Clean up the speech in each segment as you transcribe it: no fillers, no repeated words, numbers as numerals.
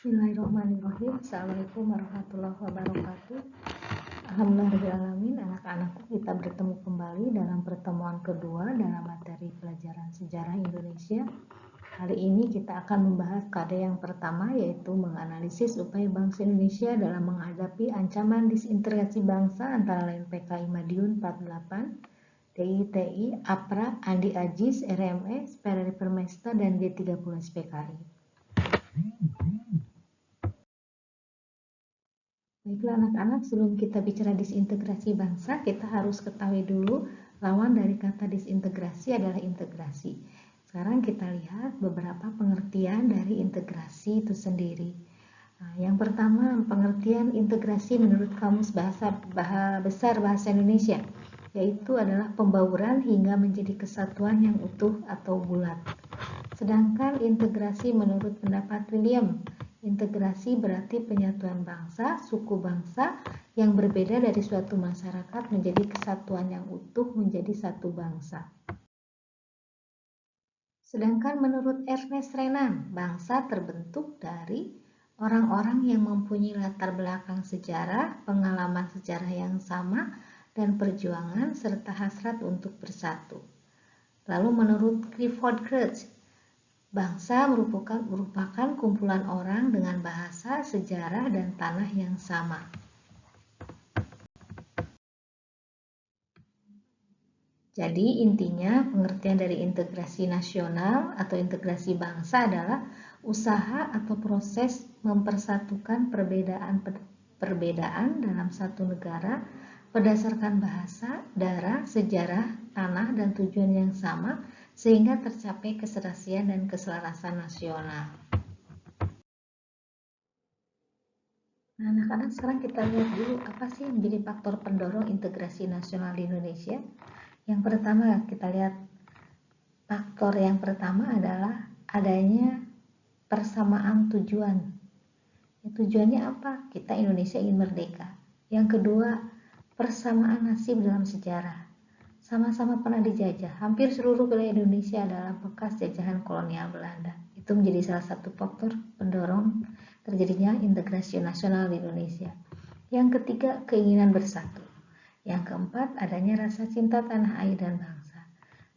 Bismillahirrahmanirrahim. Assalamualaikum warahmatullahi wabarakatuh. Alhamdulillahirrahmanirrahim. Anak-anakku, kita bertemu kembali dalam pertemuan kedua dalam materi pelajaran sejarah Indonesia. Kali ini kita akan membahas karya yang pertama, yaitu menganalisis upaya bangsa Indonesia dalam menghadapi ancaman disintegrasi bangsa antara lain PKI Madiun 48, DITI, APRA, Andi Ajis, RMS, PRRI Permesta, dan G30 PKI. Baiklah anak-anak, sebelum kita bicara disintegrasi bangsa, kita harus ketahui dulu lawan dari kata disintegrasi adalah integrasi. Sekarang kita lihat beberapa pengertian dari integrasi itu sendiri. Nah, yang pertama, pengertian integrasi menurut Kamus Besar Bahasa Indonesia, yaitu adalah pembauran hingga menjadi kesatuan yang utuh atau bulat. Sedangkan integrasi menurut pendapat William, integrasi berarti penyatuan bangsa, suku bangsa yang berbeda dari suatu masyarakat menjadi kesatuan yang utuh menjadi satu bangsa. Sedangkan menurut Ernest Renan, bangsa terbentuk dari orang-orang yang mempunyai latar belakang sejarah, pengalaman sejarah yang sama, dan perjuangan serta hasrat untuk bersatu. Lalu menurut Clifford Church, bangsa merupakan kumpulan orang dengan bahasa, sejarah, dan tanah yang sama. Jadi intinya pengertian dari integrasi nasional atau integrasi bangsa adalah usaha atau proses mempersatukan perbedaan dalam satu negara berdasarkan bahasa, darah, sejarah, tanah, dan tujuan yang sama sehingga tercapai keserasian dan keselarasan nasional. Nah, anak-anak, sekarang kita lihat dulu apa sih yang menjadi faktor pendorong integrasi nasional di Indonesia. Yang pertama, kita lihat faktor yang pertama adalah adanya persamaan tujuan. Tujuannya apa? Kita Indonesia ingin merdeka. Yang kedua, persamaan nasib dalam sejarah. Sama-sama pernah dijajah. Hampir seluruh wilayah Indonesia adalah bekas jajahan kolonial Belanda. Itu menjadi salah satu faktor pendorong terjadinya integrasi nasional di Indonesia. Yang ketiga, keinginan bersatu. Yang keempat, adanya rasa cinta tanah air dan bangsa.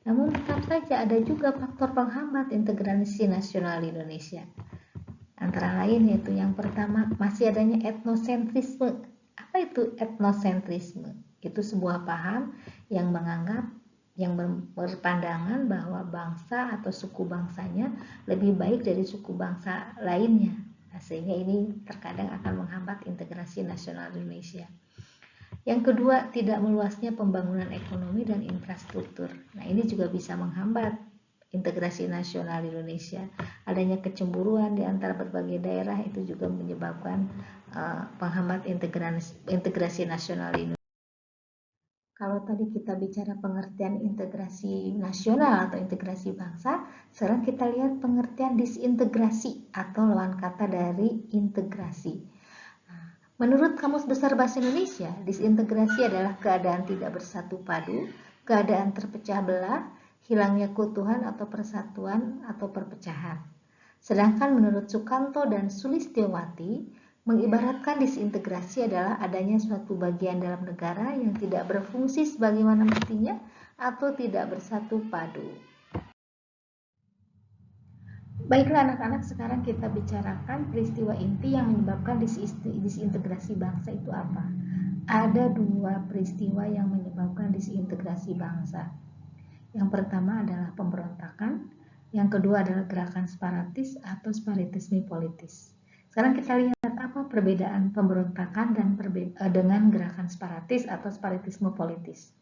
Namun tetap saja ada juga faktor penghambat integrasi nasional di Indonesia. Antara lain yaitu yang pertama, masih adanya etnosentrisme. Apa itu etnosentrisme? Itu sebuah paham yang menganggap, yang berpandangan bahwa bangsa atau suku bangsanya lebih baik dari suku bangsa lainnya. Nah, sehingga ini terkadang akan menghambat integrasi nasional Indonesia. Yang kedua, tidak meluasnya pembangunan ekonomi dan infrastruktur. Nah, ini juga bisa menghambat integrasi nasional Indonesia. Adanya kecemburuan di antara berbagai daerah itu juga menyebabkan penghambat integrasi nasional Indonesia. Kalau tadi kita bicara pengertian integrasi nasional atau integrasi bangsa, sekarang kita lihat pengertian disintegrasi atau lawan kata dari integrasi. Menurut Kamus Besar Bahasa Indonesia, disintegrasi adalah keadaan tidak bersatu padu, keadaan terpecah belah, hilangnya keutuhan atau persatuan atau perpecahan. Sedangkan menurut Sukanto dan Sulistyowati, mengibaratkan disintegrasi adalah adanya suatu bagian dalam negara yang tidak berfungsi sebagaimana mestinya atau tidak bersatu padu. Baiklah anak-anak, sekarang kita bicarakan peristiwa inti yang menyebabkan disintegrasi bangsa itu apa. Ada dua peristiwa yang menyebabkan disintegrasi bangsa. Yang pertama adalah pemberontakan, yang kedua adalah gerakan separatis atau separatisme politis. Sekarang kita lihat apa perbedaan pemberontakan dan dengan gerakan separatis atau separatisme politis.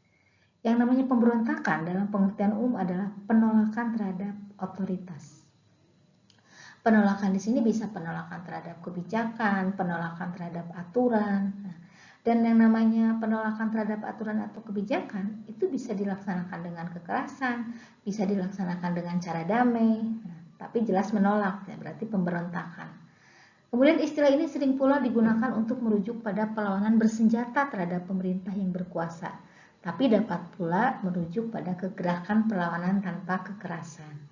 Yang namanya pemberontakan dalam pengertian umum adalah penolakan terhadap otoritas. Penolakan di sini bisa penolakan terhadap kebijakan, penolakan terhadap aturan. Dan yang namanya penolakan terhadap aturan atau kebijakan itu bisa dilaksanakan dengan kekerasan, bisa dilaksanakan dengan cara damai, tapi jelas menolak, ya, berarti pemberontakan. Kemudian istilah ini sering pula digunakan untuk merujuk pada perlawanan bersenjata terhadap pemerintah yang berkuasa, tapi dapat pula merujuk pada gerakan perlawanan tanpa kekerasan.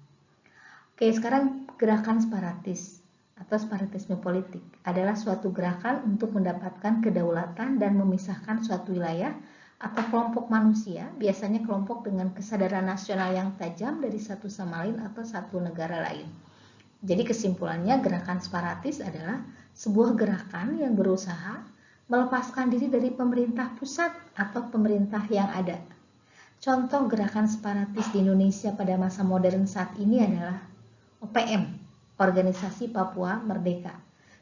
Oke, sekarang gerakan separatis atau separatisme politik adalah suatu gerakan untuk mendapatkan kedaulatan dan memisahkan suatu wilayah atau kelompok manusia, biasanya kelompok dengan kesadaran nasional yang tajam dari satu sama lain atau satu negara lain. Jadi kesimpulannya, gerakan separatis adalah sebuah gerakan yang berusaha melepaskan diri dari pemerintah pusat atau pemerintah yang ada. Contoh gerakan separatis di Indonesia pada masa modern saat ini adalah OPM, Organisasi Papua Merdeka.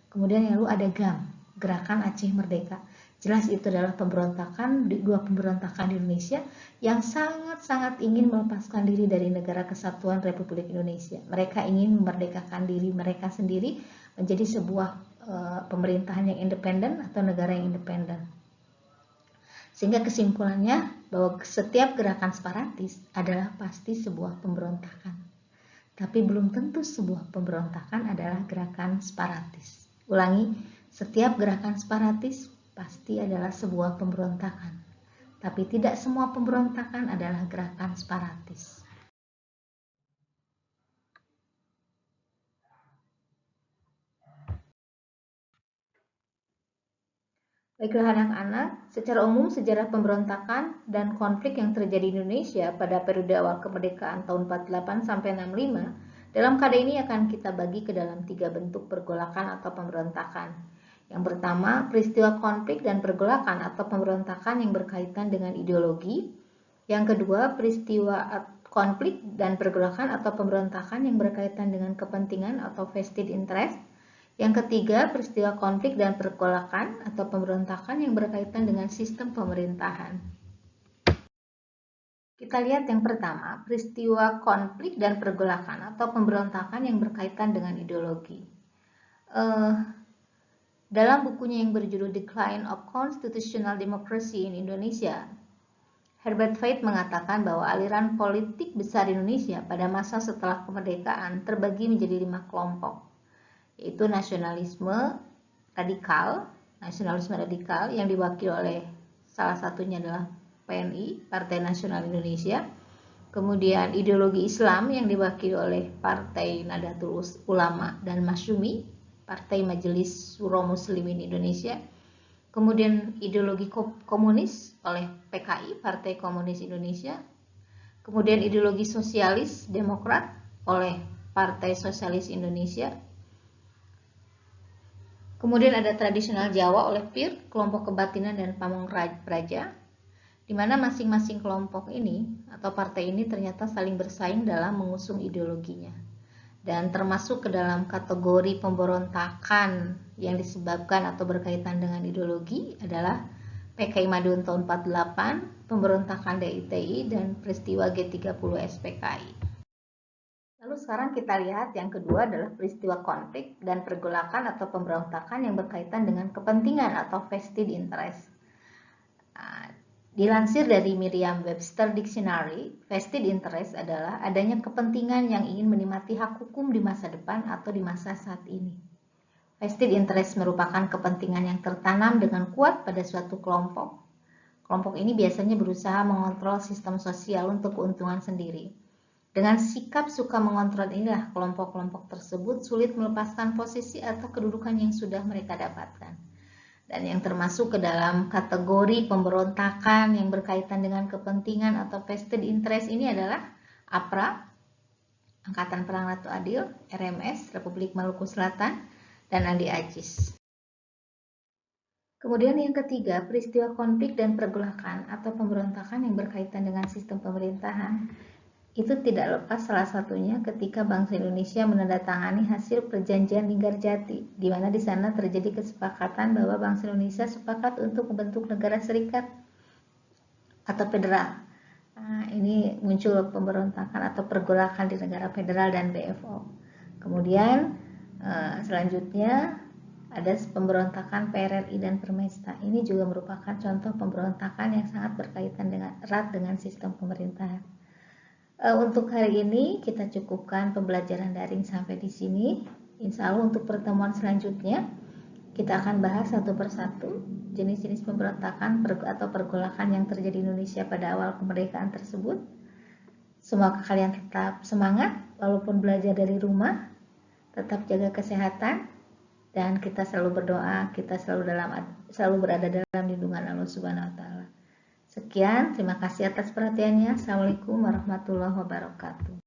Kemudian yang lalu ada GAM, Gerakan Aceh Merdeka. Jelas itu adalah dua pemberontakan di Indonesia yang sangat-sangat ingin melepaskan diri dari negara kesatuan Republik Indonesia. Mereka ingin memerdekakan diri mereka sendiri menjadi sebuah pemerintahan yang independen atau negara yang independen. Sehingga kesimpulannya bahwa setiap gerakan separatis adalah pasti sebuah pemberontakan. Tapi belum tentu sebuah pemberontakan adalah gerakan separatis. Ulangi, setiap gerakan separatis pasti adalah sebuah pemberontakan, tapi tidak semua pemberontakan adalah gerakan separatis. Baiklah anak-anak, secara umum sejarah pemberontakan dan konflik yang terjadi di Indonesia pada periode awal kemerdekaan tahun 48 sampai 65, dalam KD ini akan kita bagi ke dalam 3 bentuk pergolakan atau pemberontakan. Yang pertama, peristiwa konflik dan pergolakan atau pemberontakan yang berkaitan dengan ideologi. Yang kedua, peristiwa konflik dan pergolakan atau pemberontakan yang berkaitan dengan kepentingan atau vested interest. Yang ketiga, peristiwa konflik dan pergolakan atau pemberontakan yang berkaitan dengan sistem pemerintahan. Kita lihat yang pertama, peristiwa konflik dan pergolakan atau pemberontakan yang berkaitan dengan ideologi. Dalam bukunya yang berjudul Decline of Constitutional Democracy in Indonesia, Herbert Faith mengatakan bahwa aliran politik besar Indonesia pada masa setelah kemerdekaan terbagi menjadi 5 kelompok, yaitu nasionalisme radikal yang diwakili oleh salah satunya adalah PNI, Partai Nasional Indonesia, kemudian ideologi Islam yang diwakili oleh Partai Nahdlatul Ulama dan Masyumi, Partai Majelis Syuro Muslimin Indonesia, kemudian ideologi komunis oleh PKI, Partai Komunis Indonesia, kemudian ideologi sosialis Demokrat oleh Partai Sosialis Indonesia, kemudian ada tradisional Jawa oleh PIR, Kelompok Kebatinan dan Pamong Praja, di mana masing-masing kelompok ini atau partai ini ternyata saling bersaing dalam mengusung ideologinya. Dan termasuk ke dalam kategori pemberontakan yang disebabkan atau berkaitan dengan ideologi adalah PKI Madiun tahun 48, pemberontakan DITI, dan peristiwa G30 SPKI. Lalu sekarang kita lihat yang kedua adalah peristiwa konflik dan pergolakan atau pemberontakan yang berkaitan dengan kepentingan atau vested interest. Dilansir dari Merriam-Webster Dictionary, vested interest adalah adanya kepentingan yang ingin menikmati hak hukum di masa depan atau di masa saat ini. Vested interest merupakan kepentingan yang tertanam dengan kuat pada suatu kelompok. Kelompok ini biasanya berusaha mengontrol sistem sosial untuk keuntungan sendiri. Dengan sikap suka mengontrol inilah kelompok-kelompok tersebut sulit melepaskan posisi atau kedudukan yang sudah mereka dapatkan. Dan yang termasuk ke dalam kategori pemberontakan yang berkaitan dengan kepentingan atau vested interest ini adalah APRA, Angkatan Perang Ratu Adil, RMS, Republik Maluku Selatan, dan Andi Agis. Kemudian yang ketiga, peristiwa konflik dan pergolakan atau pemberontakan yang berkaitan dengan sistem pemerintahan. Itu tidak lepas salah satunya ketika bangsa Indonesia menandatangani hasil perjanjian Linggarjati, di mana di sana terjadi kesepakatan bahwa bangsa Indonesia sepakat untuk membentuk negara serikat atau federal. Nah, ini muncul pemberontakan atau pergolakan di negara federal dan BFO. Kemudian selanjutnya ada pemberontakan PRRI dan Permesta. Ini juga merupakan contoh pemberontakan yang sangat berkaitan erat dengan sistem pemerintahan. Untuk hari ini kita cukupkan pembelajaran daring sampai di sini. Insya Allah untuk pertemuan selanjutnya kita akan bahas satu persatu jenis-jenis pemberontakan atau pergolakan yang terjadi di Indonesia pada awal kemerdekaan tersebut. Semoga kalian tetap semangat walaupun belajar dari rumah. tetap jaga kesehatan, dan kita selalu berdoa, kita selalu berada dalam lindungan Allah Subhanahu wa taala. Sekian, terima kasih atas perhatiannya. Assalamualaikum warahmatullahi wabarakatuh.